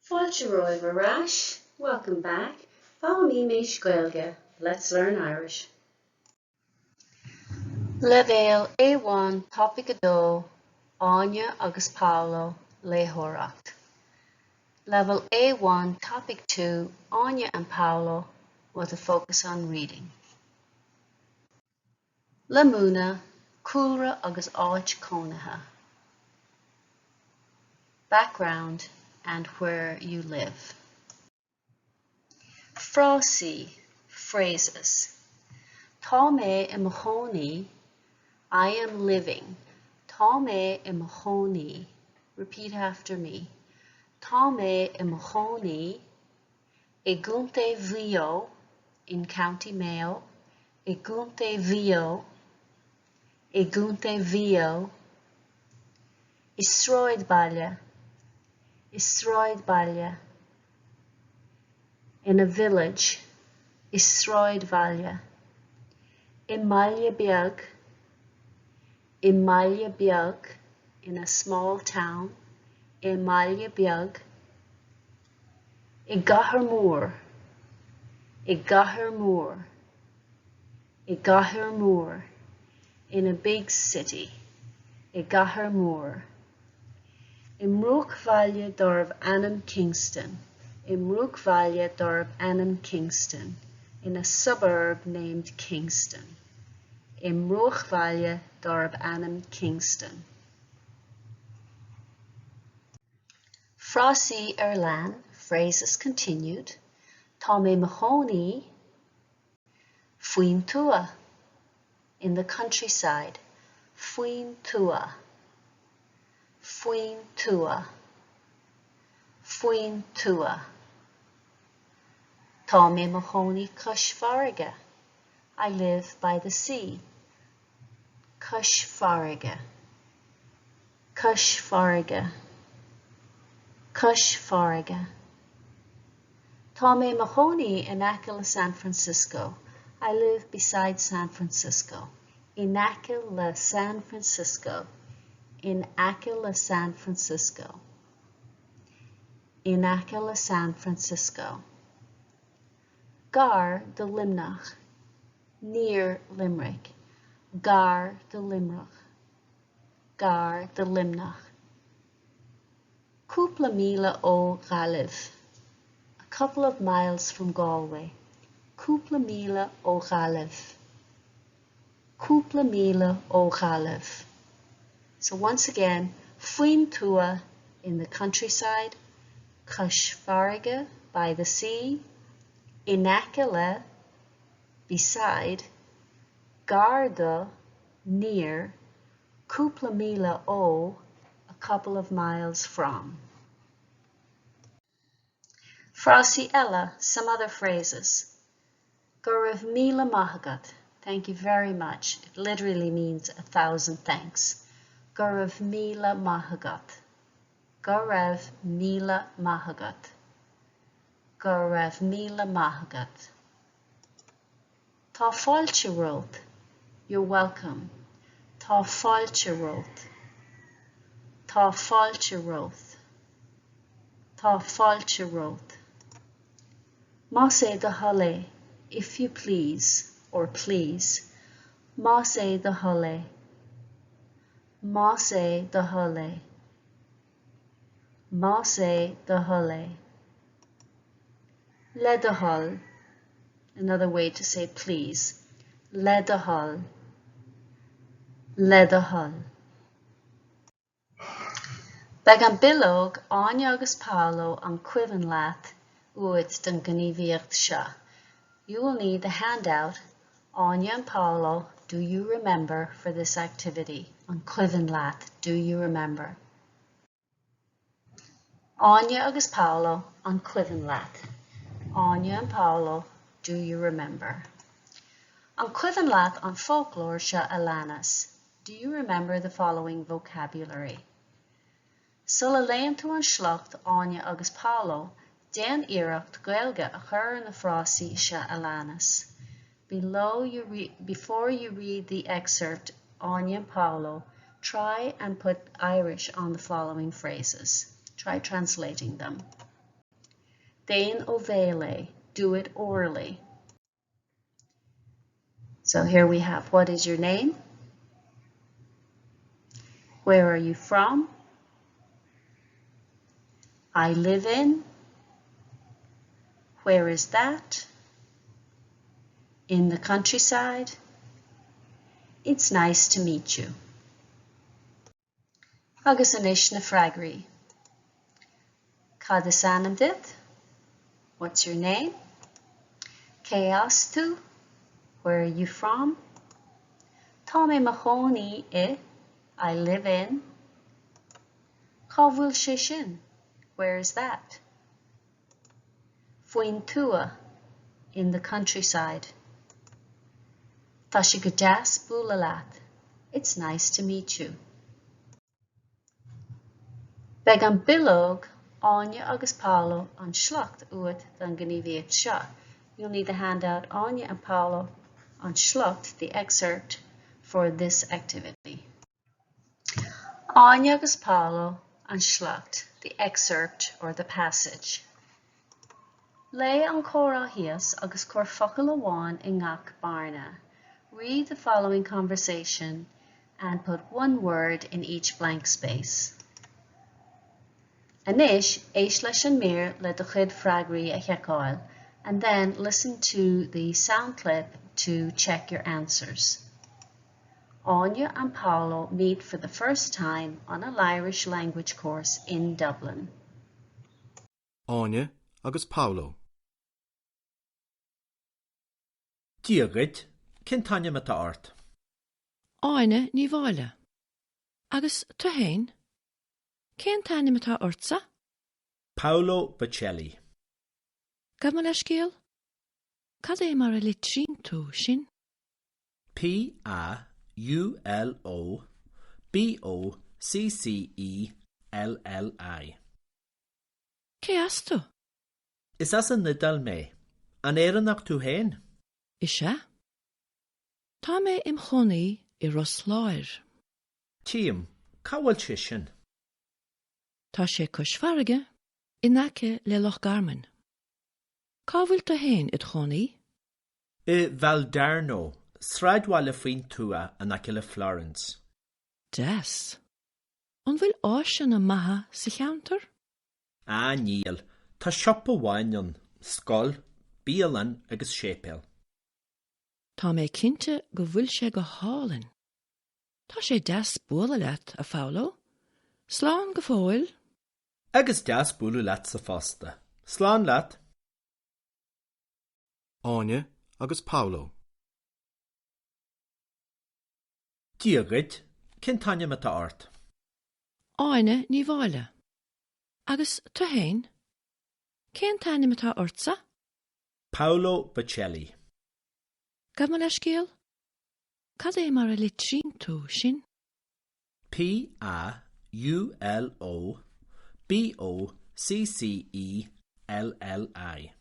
Fáilte roimh arás. Welcome back. Follow me, Miss Gaeilge. Let's learn Irish. Level A1 Topic Adó Áine agus Paulo Léitheoireacht. Level A1 Topic 2 Áine and Paulo with a focus on reading. Lemúna Cúlra agus áit Chónaithe. Background and where you live. Frásaí, phrases. Tá mé I mo chónaí, I am living. Tá mé I mo chónaí. Repeat after me. Tá mé I mo chónaí, I gcúnta bhío in County Mayo, I gcúnta bhío, I gcúnta bhío, I sráid baile, I sráid baile. In a village, I sráid baile. I mbaile beag, I mbaile beag. In a small town, I mbaile beag. I gcathair mór, I gcathair mór, I gcathair mór. In a big city, I gcathair mór. I mrúch bhaile dorb Anam Kingston. I mrúch bhaile dorb Anam Kingston. In a suburb named Kingston. I mrúch bhaile dorb Anam Kingston. Frásaí ar lean, phrases continued. Tá mé mo chónaí, faoin tua. In the countryside, faoin tua. Faoin tua, faoin tua. Tá mé mo chónaí cúis farraige. I live by the sea. Cúis farraige, cúis farraige, cúis farraige. Tá mé mo chónaí in Achill San Francisco. I live beside San Francisco. In Achill San Francisco. In Achill San Francisco. In Achill San Francisco. Gar de Limnach. Near Limerick. Gar de Limerick. Gar de Limnach. Cúpla míle ó Gailge. A couple of miles from Galway. Cúpla míle ó Gailge. Cúpla míle ó Gailge. So once again, faoin tua in the countryside, cúis farraige by the sea, in Achill beside, Garda near, cúpla míle ó a couple of miles from. Frásaí eile, some other phrases. Go raibh míle maith. Thank you very much. It literally means 1,000 thanks. Go raibh míle maith. Go raibh míle maith. Go raibh míle maith. Tá fáilte rót. You're welcome. Tá fáilte rót. Tá fáilte rót. Tá fáilte rót. Más é do thoilé, if you please, or please. Más é do thoilé. Más é do thoilé. Más é do thoilé. Le do thoil. Another way to say please. Le do thoil. Le do thoil. Beag an bilóg Áine agus Paulo an cuimhin leat uait den gníomhaíocht seo. You will need the handout Áine and Paulo, do you remember, for this activity? An cuimhin leat, do you remember? Áine agus Paulo an cuimhin leat. Áine and Paulo, do you remember? An cuimhin leat an folklór seo Alanas. Do you remember the following vocabulary? Sulla léon tú an slocht Áine agus Paulo, déan iireacht Gaeilge a chur na frásaí seo Alanas. Before you read the excerpt, Áine and Paulo, try and put Irish on the following phrases. Try translating them. Dain ovele, do it orally. So here we have, what is your name? Where are you from? I live in. Where is that? In the countryside. It's nice to meet you. Agus inis na freagraí. Cad is anam dit? What's your name? Cé as tú? Where are you from? Tá mé machónaí I live in. Cá bhfuil sé sin? Where is that? Faoin tua, in the countryside. Tá si go deas búla leat. It's nice to meet you. Beg an bilóg Áine agus Paulo an slacht uat dan gníomhaíocht seo. You'll need the handout Áine and Paulo on slacht, the excerpt for this activity. Áine agus Paulo an slacht, the excerpt or the passage. Lei an córáthíos agus cór focail amháin I ngach barna. Read the following conversation and put one word in each blank space. Anis, éis leis an mír le do chuid freagraí a cheacáil, and then listen to the sound clip to check your answers. Áine and Paulo meet for the first time on an Irish language course in Dublin. Áine agus Paulo. Díogad, cén taine me tá ort? Áine ní bhaile. Agus tá hain? Cén taine me tá ortsa? Paulo Bocelli. Gab me leis céal? Cad é mar a litrín tú sin? P-A-U-L-O-B-O-C-C-E-L-L-I. Cé as tú? Is as an nidal mé? An éireannach tú hain? Is sé? Tá mé im chonaí I Rosláir. Tíam, cá bhfuil sé sin? Tá sé cosfarige I nace le Loch Garman. Cá bhfuil tú hain I chonaí? I Valdarno, sráidhá le faoin tua an aice le Florence. Des. An bhfuil áiseanna maithe sa cheantar? Á níl, tá siop amháin an, scoil, bíalan agus sépéal. Tá mé cinnte go bhfuil sé go hálan. Tá sé des búla leat a Paulo. Slán go fóil. Agus deas búlú leat sa fásta. Slán leat. Áine agus Paulo. Díogad, cén taine me tá ort? Áine ní bhaile. Agus tá hain? Cén taine me tá ortsa? Paulo Bocelli. Gab me leis céal? Cad é mar a litrín tú sin? P-A-U-L-O-B-O-C-C-E-L-L-I.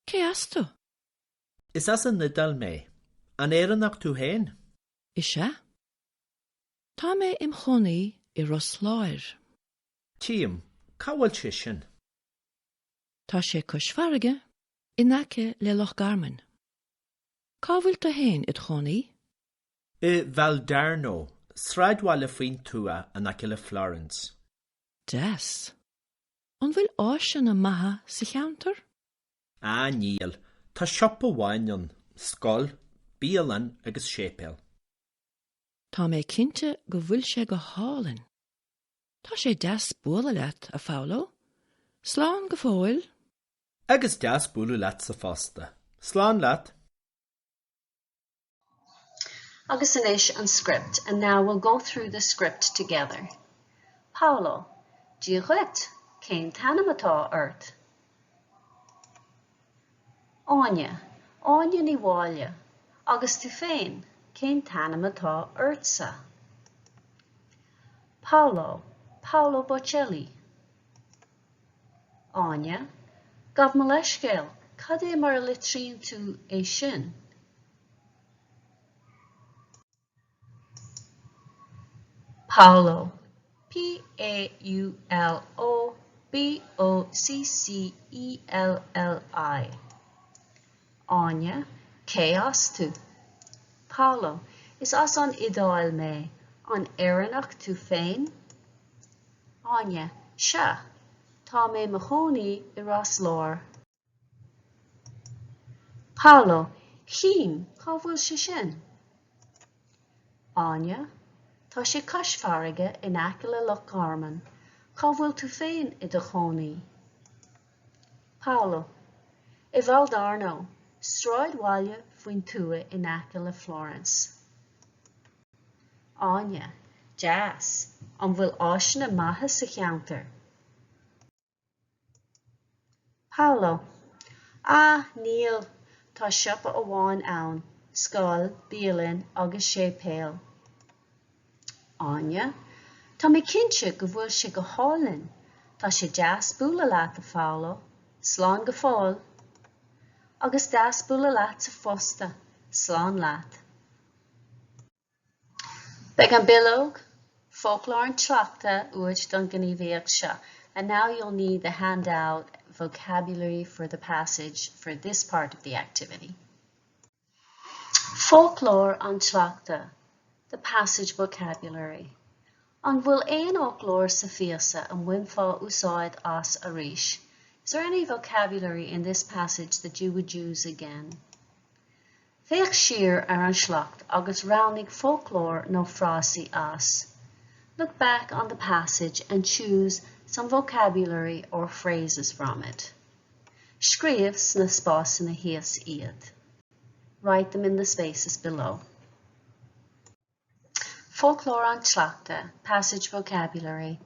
Cé as tú? Is as an nidal mé? An éireannach tú hain? Is sé? Tá mé im chonaí I Rosláir. Tíam, cá bhfuil sé sin? Tá sé cosfarige I nace le Loch Garman. Cá bhfuil tú hain I chonaí? I Valdarno, sráidhá le faoin tua an aice le Florence. Des. An bhfuil áiseanna maithe sa cheantar? Á níl, tá siop amháin an, scoil, bíalan agus sépéal. Tá mé cinnte go bhfuil sé go hálan. Tá sé des búla leat a Paulo. Slán go fóil. Agus deas búlú leat sa fásta. Slán leat. Agus inis an script, and now we'll go through the script together. Paulo, díogad, cén taine me tá ort? Áine, Áine ní bhaile. Agus tú féin, cén taine me tá ortsa? Paulo, Paulo Bocelli. Áine, gab me leis céal, cad é mar a litrín tú é sin? Paulo, P-A-U-L-O B-O-C-C-E-L-L-I. Áine, chaos tú. Paulo, is as an idáil mé, an éireannach tú féin? Áine, se, tá mé mo chónaí I ras lár. Paulo, chím, cá bhfuil sé sin? Áine, tá sé caisfearige in aice le loch Carmen. Cá bhfuil tú féin I do chónaí? Paulo, I bhfuil darno, stráid bhaile faoin tua in aice le Florence. Áine, jazz, an bhfuil áisina maithe sa cheantar. Paulo, níl, tá siopa amháin ann, scoil, bíalinn agus sé péal. Áine, tá mé cinse go bhfuil sé go hálinn, tá sé deas búla leat a Paulo, slán go fáil, agus deas búla leat sa fosta, slán leat. Beg an bilóg, folklore and Teachta uait don gníomhaíocht seo, and now you'll need the handout vocabulary for the passage for this part of the activity. Folklore and Teachta, the passage vocabulary. An bhfuil éon óclór sa fiasa an bhain úsáid as a ríis. Is there any vocabulary in this passage that you would use again? Bheadh siar ar an Teacht agus rounding folklore nó frásaí as. Look back on the passage and choose some vocabulary or phrases from it. Scríobh sna spásanna híos iad. Write them in the spaces below. Folklore an Teachta, passage vocabulary.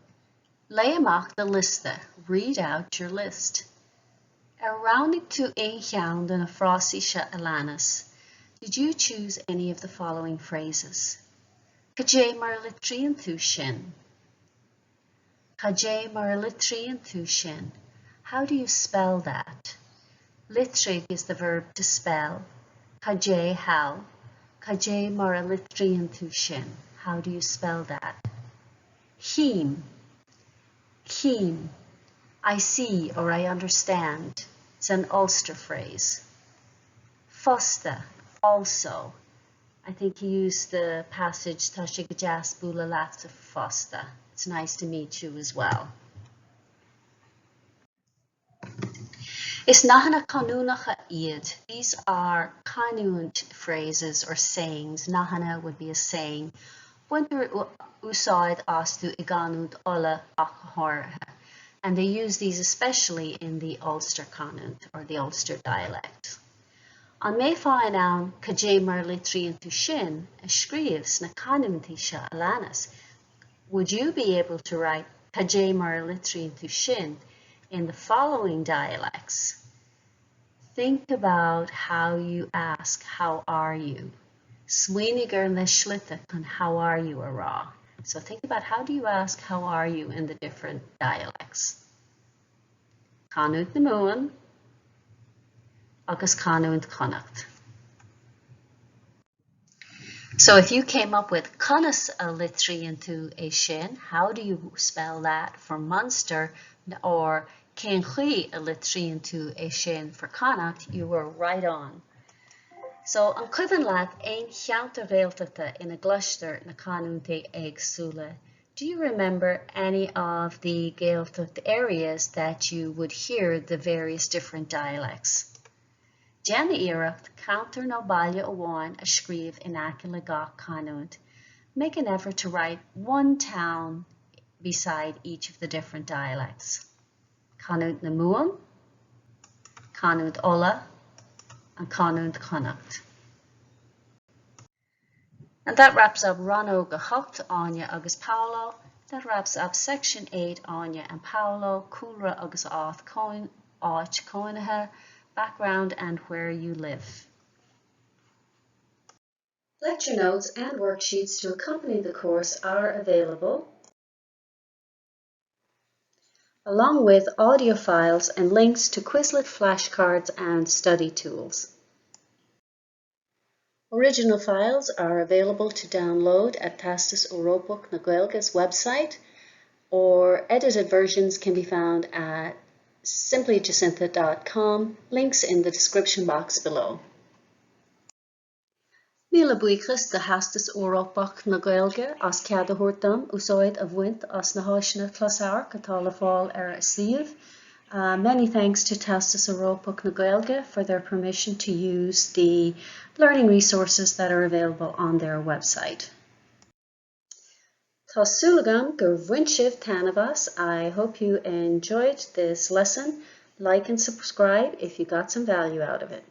Lay amach the liste, read out your list. Rounding to ein cheann den a frásaí se alanas. Did you choose any of the following phrases? Cajé mar litrian tú sin. Cajé mar litrian tú sin. How do you spell that? Litrig is the verb to spell. Cajé how? Cajé mar litrian tú sin. How do you spell that? Chím. Chím. I see or I understand. It's an Ulster phrase. Fosta. Also. I think he used the passage Tá sé go deas búla leat a fosta. It's nice to meet you as well. Is nachana canúnacha iad. These are canúnt phrases or sayings. Nachana would be a saying. Winter úsáid asú I ganúnt ola ach háirithe. And they use these especially in the Ulster canúnt or the Ulster dialect. An mé fáin ann cajé mar litrian tú sin a scríobh sna canúntaí se alanas. Would you be able to write cajé mar litrian tú sin in the following dialects? Think about how you ask, how are you? Smuoinigur le slite chun how are you a rá. So think about how do you ask how are you in the different dialects. Canúnt na muan agus canúnt connacht. So if you came up with conas a litrian tú é sin, how do you spell that for Munster, or cén chuí a litrian tú é sin for connacht, you were right on. So an cuidan leat ein cheantar réaltachta in a gluistear na canúntaí éagsúla. Do you remember any of the Gaeltacht areas that you would hear the various different dialects? Theastas counter no baile amháin a scríobh in aice le gach canúnt. Make an effort to write one town beside each of the different dialects. Canúnt na muan, canúnt ola, and canúnt connacht. And that wraps up Rannóg Áine agus Paulo. That wraps up section 8, Áine and Paulo, Cúlra agus Chónaithe, background and where you live. Lecture notes and worksheets to accompany the course are available, along with audio files and links to Quizlet flashcards and study tools. Original files are available to download at Theastas Eorpach na Gaeilge's website, or edited versions can be found at simplyjacintha.com, links in the description box below. Míle buíochas de Theastas Eorpach na Gaeilge as cead a thabhairt úsáid a bhaint as na háiseanna closamhairc atá le fáil suíomh. Many thanks to Theastas Eorpach na Gaeilge for their permission to use the learning resources that are available on their website. Tá súlagam gur bhaint sibh tanavas. I hope you enjoyed this lesson. Like and subscribe if you got some value out of it.